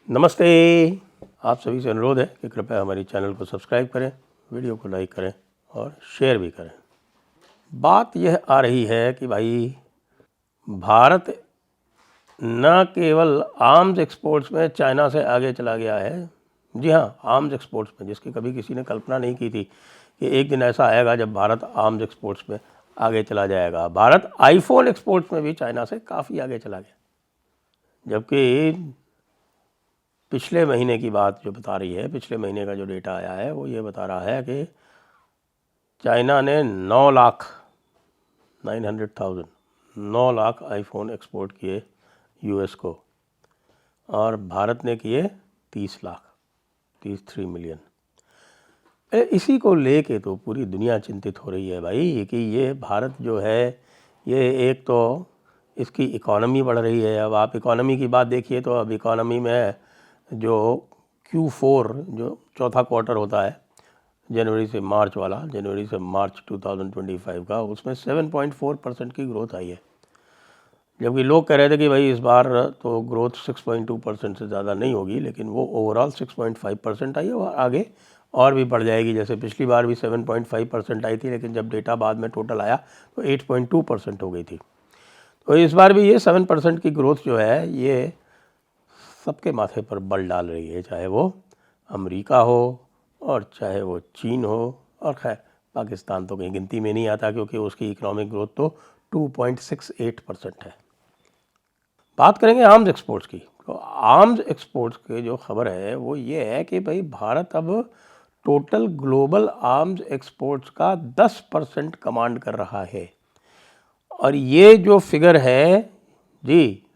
नमस्ते। आप सभी से अनुरोध है कि कृपया हमारी चैनल को सब्सक्राइब करें, वीडियो को लाइक करें और शेयर भी करें। बात यह आ रही है कि भाई भारत न केवल आर्म्स एक्सपोर्ट्स में चाइना से आगे चला गया है, जी हाँ, आर्म्स एक्सपोर्ट्स में, जिसकी कभी किसी ने कल्पना नहीं की थी कि एक दिन ऐसा आएगा जब भारत आर्म्स एक्सपोर्ट्स में आगे चला जाएगा। भारत आईफोन एक्सपोर्ट्स में भी चाइना से काफ़ी आगे चला गया, जबकि पिछले महीने की बात जो बता रही है, पिछले महीने का जो डेटा आया है वो ये बता रहा है कि चाइना ने 9 लाख आईफोन एक्सपोर्ट किए यूएस को और भारत ने किए 33 मिलियन। इसी को लेके तो पूरी दुनिया चिंतित हो रही है भाई कि ये भारत जो है, ये एक तो इसकी इकॉनमी बढ़ रही है। अब आप इकॉनमी की बात देखिए तो अब इकॉनमी में जो Q4 जो चौथा क्वार्टर होता है जनवरी से मार्च वाला, जनवरी से मार्च 2025 का, उसमें 7.4% की ग्रोथ आई है। जबकि लोग कह रहे थे कि भाई इस बार तो ग्रोथ 6.2% से ज़्यादा नहीं होगी, लेकिन वो ओवरऑल 6.5% आई है और आगे और भी बढ़ जाएगी। जैसे पिछली बार भी 7.5% आई थी, लेकिन जब डेटा बाद में टोटल आया तो 8.2% हो गई थी। तो इस बार भी ये 7% की ग्रोथ जो है ये सबके माथे पर बल डाल रही है, चाहे वो अमेरिका हो और चाहे वो चीन हो, और खैर पाकिस्तान तो कहीं गिनती में नहीं आता क्योंकि उसकी इकोनॉमिक ग्रोथ तो 2.68% है। बात करेंगे आर्म्स एक्सपोर्ट्स की, तो आर्म्स एक्सपोर्ट्स की जो खबर है वो ये है कि भाई भारत अब टोटल ग्लोबल आर्म्स एक्सपोर्ट्स का 10% कमांड कर रहा है। और ये जो फिगर है जी,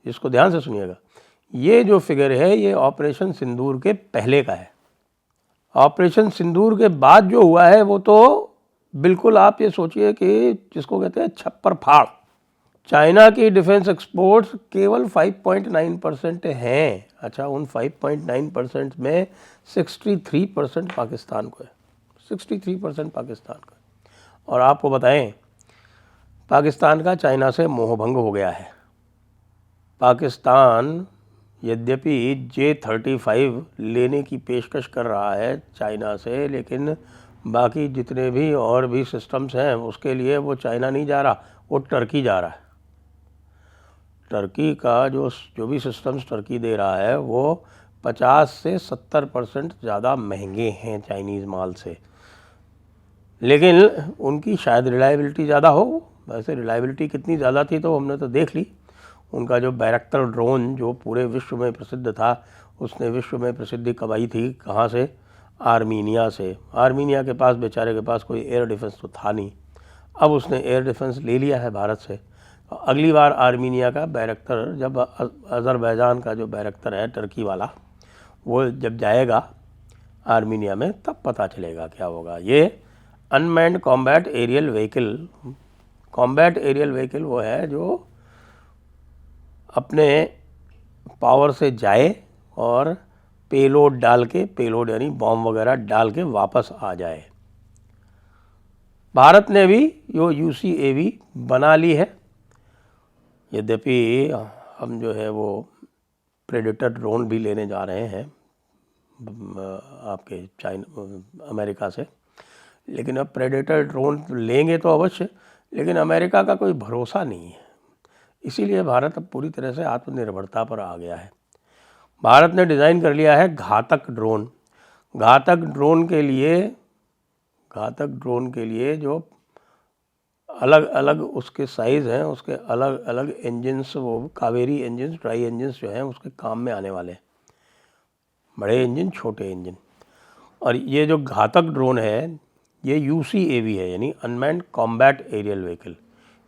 इसको ध्यान से सुनिएगा, ये जो फिगर है ये ऑपरेशन सिंदूर के पहले का है। ऑपरेशन सिंदूर के बाद जो हुआ है वो तो बिल्कुल आप ये सोचिए कि जिसको कहते हैं छप्पर फाड़। चाइना की डिफेंस एक्सपोर्ट्स केवल 5.9% हैं। अच्छा, उन 5.9% में 63% पाकिस्तान को है, 63% पाकिस्तान को है। और आपको बताएं, पाकिस्तान का चाइना से मोहभंग हो गया है। पाकिस्तान यद्यपि J-35 लेने की पेशकश कर रहा है चाइना से, लेकिन बाकी जितने भी और भी सिस्टम्स हैं उसके लिए वो चाइना नहीं जा रहा, वो टर्की जा रहा है। टर्की का जो भी सिस्टम्स टर्की दे रहा है वो 50 से 70% ज़्यादा महंगे हैं चाइनीज़ माल से, लेकिन उनकी शायद रिलायबिलिटी ज़्यादा हो। वैसे रिलायबिलिटी कितनी ज़्यादा थी तो हमने तो देख ली। उनका जो बैरक्टर ड्रोन जो पूरे विश्व में प्रसिद्ध था, उसने विश्व में प्रसिद्धि कमाई थी कहाँ से? आर्मीनिया से। आर्मीनिया के पास, बेचारे के पास कोई एयर डिफेंस तो था नहीं, अब उसने एयर डिफेंस ले लिया है भारत से। अगली बार आर्मीनिया का बैरक्टर, जब अज़रबैजान का जो बैरक्टर है टर्की वाला, वो जब जाएगा आर्मीनिया में तब पता चलेगा क्या होगा। ये unmanned combat aerial vehicle, combat aerial vehicle वो है जो अपने पावर से जाए और पेलोड डाल के, पेलोड यानी बॉम्ब वगैरह डाल के वापस आ जाए। भारत ने भी यो UCAV बना ली है, यद्यपि हम जो है वो प्रेडेटर ड्रोन भी लेने जा रहे हैं आपके चाइना, अमेरिका से। लेकिन अब प्रेडेटर ड्रोन लेंगे तो अवश्य, लेकिन अमेरिका का कोई भरोसा नहीं है। इसीलिए भारत अब पूरी तरह से आत्मनिर्भरता पर आ गया है। भारत ने डिज़ाइन कर लिया है घातक ड्रोन। घातक ड्रोन के लिए जो अलग अलग उसके साइज़ हैं, उसके अलग अलग इंजन्स, वो कावेरी इंजन्स, ड्राई इंजन्स जो हैं उसके काम में आने वाले, बड़े इंजन, छोटे इंजन। और ये जो घातक ड्रोन है ये UCAV है, यानी अनमैन्ड कॉम्बैट एरियल व्हीकल।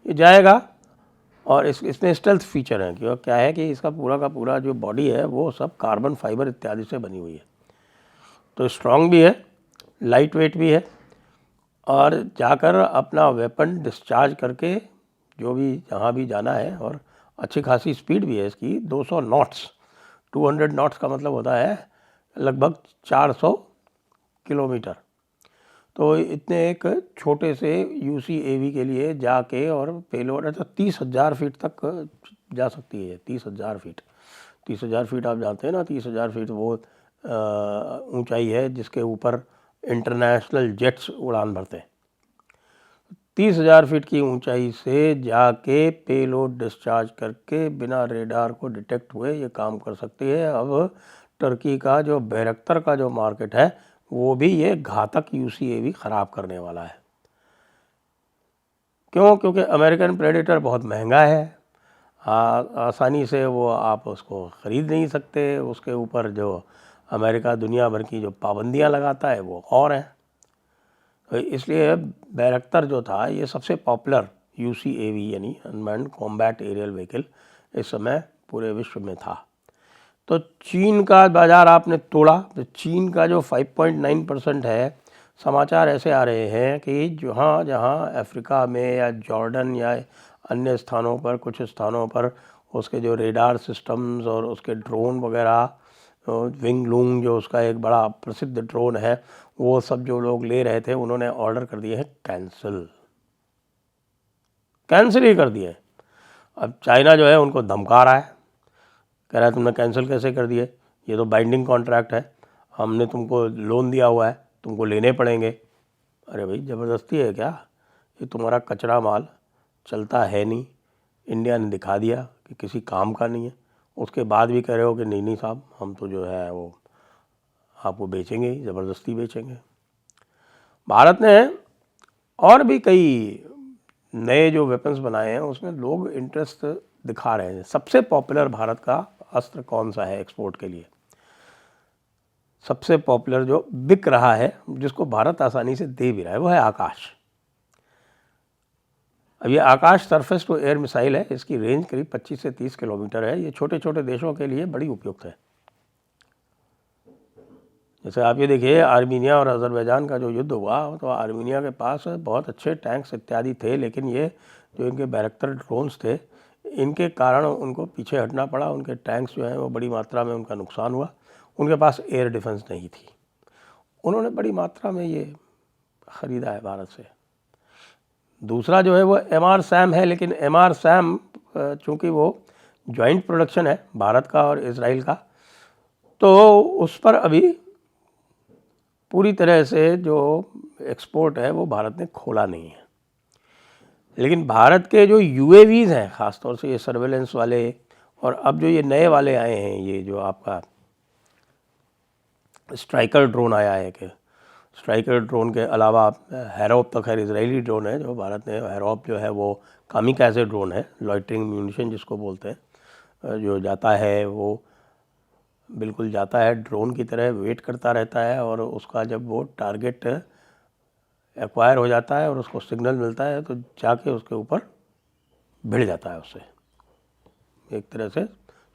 ये जाएगा और इसमें स्टेल्थ फीचर हैं कि क्या है कि इसका पूरा का पूरा जो बॉडी है वो सब कार्बन फाइबर इत्यादि से बनी हुई है, तो स्ट्रॉन्ग भी है, लाइट वेट भी है, और जाकर अपना वेपन डिस्चार्ज करके जो भी जहाँ भी जाना है। और अच्छी खासी स्पीड भी है इसकी, 200 नॉट्स, 200 नॉट्स का मतलब होता है लगभग 400 किलोमीटर। तो इतने एक छोटे से UCAV के लिए जाके और पेलोड तो 30,000 फीट तक जा सकती है, 30,000 फीट। 30,000 फीट आप जानते हैं ना, 30,000 फीट वो ऊंचाई है जिसके ऊपर इंटरनेशनल जेट्स उड़ान भरते हैं। 30,000 फीट की ऊंचाई से जाके पेलोड डिस्चार्ज करके बिना रेडार को डिटेक्ट हुए ये काम कर सकती है। अब टर्की का जो बैरक्तर का जो मार्केट है वो भी ये घातक UCAV ख़राब करने वाला है। क्यों? क्योंकि अमेरिकन प्रेडेटर बहुत महंगा है, आसानी से वो आप उसको ख़रीद नहीं सकते। उसके ऊपर जो अमेरिका दुनिया भर की जो पाबंदियां लगाता है वो और हैं। तो इसलिए बैरक्तर जो था ये सबसे पॉपुलर UCAV यानी अनमैन्ड कॉम्बैट एरियल व्हीकल इस समय पूरे विश्व में था। तो चीन का बाज़ार आपने तोड़ा। तो चीन का जो 5.9% है, समाचार ऐसे आ रहे हैं कि जहाँ जहाँ अफ्रीका में या जॉर्डन या अन्य स्थानों पर, कुछ स्थानों पर उसके जो रेडार सिस्टम्स और उसके ड्रोन वगैरह, विंग लूंग जो उसका एक बड़ा प्रसिद्ध ड्रोन है, वो सब जो लोग ले रहे थे उन्होंने ऑर्डर कर दिए हैं कैंसिल ही कर दिए। अब चाइना जो है उनको धमका रहा है, कह रहा है तुमने कैंसिल कैसे कर दिए, ये तो बाइंडिंग कॉन्ट्रैक्ट है, हमने तुमको लोन दिया हुआ है, तुमको लेने पड़ेंगे। अरे भाई ज़बरदस्ती है क्या? ये तुम्हारा कचरा माल चलता है नहीं, इंडिया ने दिखा दिया कि किसी काम का नहीं है, उसके बाद भी कह रहे हो कि नहीं नहीं साहब हम तो जो है वो आपको बेचेंगे ही, ज़बरदस्ती बेचेंगे। भारत ने और भी कई नए जो वेपन्स बनाए हैं उसमें लोग इंटरेस्ट दिखा रहे हैं। सबसे पॉपुलर भारत का अस्त्र कौन सा है एक्सपोर्ट के लिए? सबसे पॉपुलर जो बिक रहा है, जिसको भारत आसानी से दे भी रहा है, वो है आकाश। अब ये आकाश सरफेस टू एयर मिसाइल है, इसकी रेंज करीब 25 से 30 किलोमीटर है। ये छोटे छोटे देशों के लिए बड़ी उपयुक्त है। जैसे आप ये देखिए आर्मीनिया और अज़रबैजान का जो युद्ध हुआ, तो आर्मीनिया के पास बहुत अच्छे टैंक्स इत्यादि थे, लेकिन ये जो इनके बैरक्तर ड्रोन्स थे इनके कारण उनको पीछे हटना पड़ा। उनके टैंक्स जो हैं वो बड़ी मात्रा में उनका नुकसान हुआ। उनके पास एयर डिफेंस नहीं थी। उन्होंने बड़ी मात्रा में ये ख़रीदा है भारत से। दूसरा जो है वो MR-SAM है, लेकिन MR-SAM चूँकि वो जॉइंट प्रोडक्शन है भारत का और इजराइल का, तो उस पर अभी पूरी तरह से जो एक्सपोर्ट है वो भारत ने खोला नहीं है। लेकिन भारत के जो UAVs हैं, ख़ासतौर से ये सर्वेलेंस वाले, और अब जो ये नए वाले आए हैं, ये जो आपका स्ट्राइकर ड्रोन आया है, कि स्ट्राइकर ड्रोन के अलावा हैरोप तो खैर इजरायली ड्रोन है जो भारत ने, हैरोप जो है वो कामिकाज़े ड्रोन है, लॉइटरिंग म्यूनिशन जिसको बोलते हैं, जो जाता है वो बिल्कुल जाता है ड्रोन की तरह, वेट करता रहता है, और उसका जब वो टारगेट एक्वायर हो जाता है और उसको सिग्नल मिलता है तो जाके उसके ऊपर भिड़ जाता है उससे। एक तरह से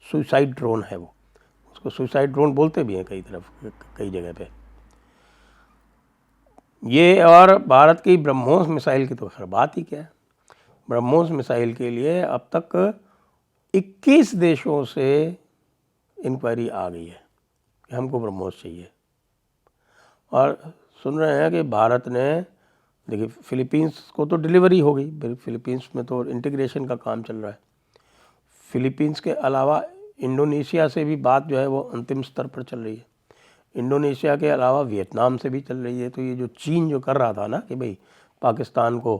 सुसाइड ड्रोन है वो, उसको सुसाइड ड्रोन बोलते भी हैं कई जगह पे। ये और भारत की ब्रह्मोस मिसाइल की तो खैर बात ही क्या है। ब्रह्मोस मिसाइल के लिए अब तक 21 देशों से इंक्वायरी आ गई है कि हमको ब्रह्मोस चाहिए। और सुन रहे हैं कि भारत ने, देखिए फिलीपींस को तो डिलीवरी हो गई, फिलीपींस में तो इंटीग्रेशन का काम चल रहा है। फिलीपींस के अलावा इंडोनेशिया से भी बात जो है वो अंतिम स्तर पर चल रही है। इंडोनेशिया के अलावा वियतनाम से भी चल रही है। तो ये जो चीन जो कर रहा था ना कि भाई पाकिस्तान को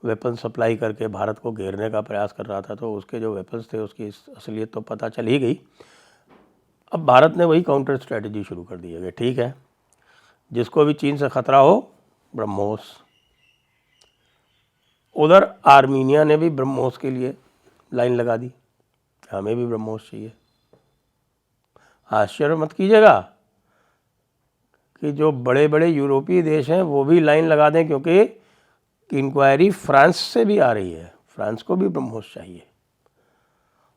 वेपन सप्लाई करके भारत को घेरने का प्रयास कर रहा था, तो उसके जो वेपन्स थे उसकी असलियत तो पता चल ही गई। अब भारत ने वही काउंटर स्ट्रेटजी शुरू कर दी है कि ठीक है, जिसको भी चीन से ख़तरा हो ब्रह्मोस। उधर आर्मीनिया ने भी ब्रह्मोस के लिए लाइन लगा दी, हमें भी ब्रह्मोस चाहिए। आश्चर्य मत कीजिएगा कि जो बड़े बड़े यूरोपीय देश हैं वो भी लाइन लगा दें, क्योंकि इंक्वायरी फ्रांस से भी आ रही है। फ्रांस को भी ब्रह्मोस चाहिए,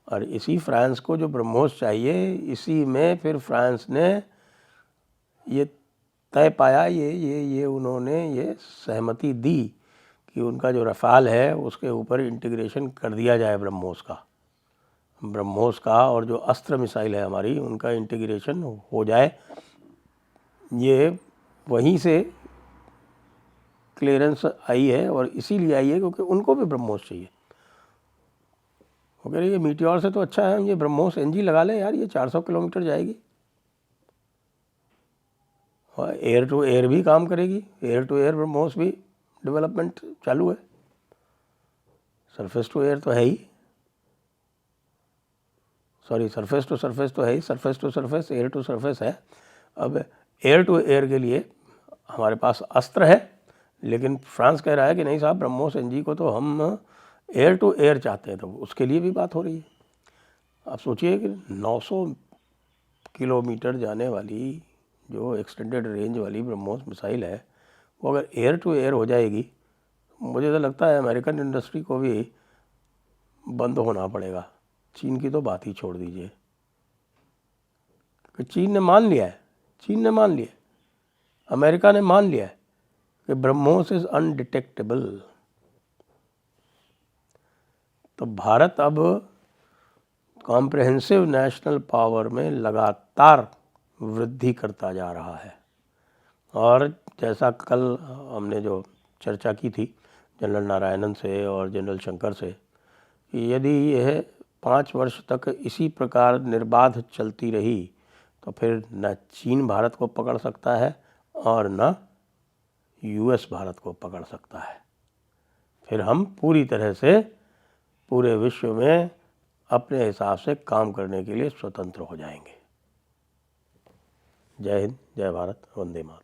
और इसी फ्रांस को जो ब्रह्मोस चाहिए, इसी में फिर फ्रांस ने ये तय पाया, ये उन्होंने ये सहमति दी कि उनका जो रफ़ाल है उसके ऊपर इंटीग्रेशन कर दिया जाए ब्रह्मोस का, और जो अस्त्र मिसाइल है हमारी उनका इंटीग्रेशन हो जाए। ये वहीं से क्लियरेंस आई है, और इसीलिए आई है क्योंकि उनको भी ब्रह्मोस चाहिए। वो कह रही है मीटियोर से तो अच्छा है हम ये ब्रह्मोस एनजी लगा लें यार, ये 400 किलोमीटर जाएगी और एयर टू एयर भी काम करेगी, एयर टू एयर ब्रह्मोस भी डेवलपमेंट चालू है, सरफेस टू एयर तो है ही, सॉरी सरफेस टू सरफेस तो है ही, surface to surface, air to surface है। अब एयर टू एयर के लिए हमारे पास अस्त्र है, लेकिन फ्रांस कह रहा है कि नहीं साहब ब्रह्मोस एनजी को तो हम एयर टू एयर चाहते हैं, तो उसके लिए भी बात हो रही है। आप सोचिए कि 900 किलोमीटर जाने वाली जो एक्सटेंडेड रेंज वाली ब्रह्मोस मिसाइल है, वो अगर एयर टू एयर हो जाएगी, मुझे तो लगता है अमेरिकन इंडस्ट्री को भी बंद होना पड़ेगा। चीन की तो बात ही छोड़ दीजिए कि चीन ने मान लिया है, चीन ने मान लिया, अमेरिका ने मान लिया है कि ब्रह्मोस इज अनडिटेक्टेबल। तो भारत अब कॉम्प्रहेंसिव नेशनल पावर में लगातार वृद्धि करता जा रहा है। और जैसा कल हमने जो चर्चा की थी जनरल नारायणन से और जनरल शंकर से, कि यदि यह 5 वर्ष तक इसी प्रकार निर्बाध चलती रही तो फिर न चीन भारत को पकड़ सकता है और न यूएस भारत को पकड़ सकता है। फिर हम पूरी तरह से पूरे विश्व में अपने हिसाब से काम करने के लिए स्वतंत्र हो जाएंगे। जय हिंद, जय भारत, वंदे मातरम।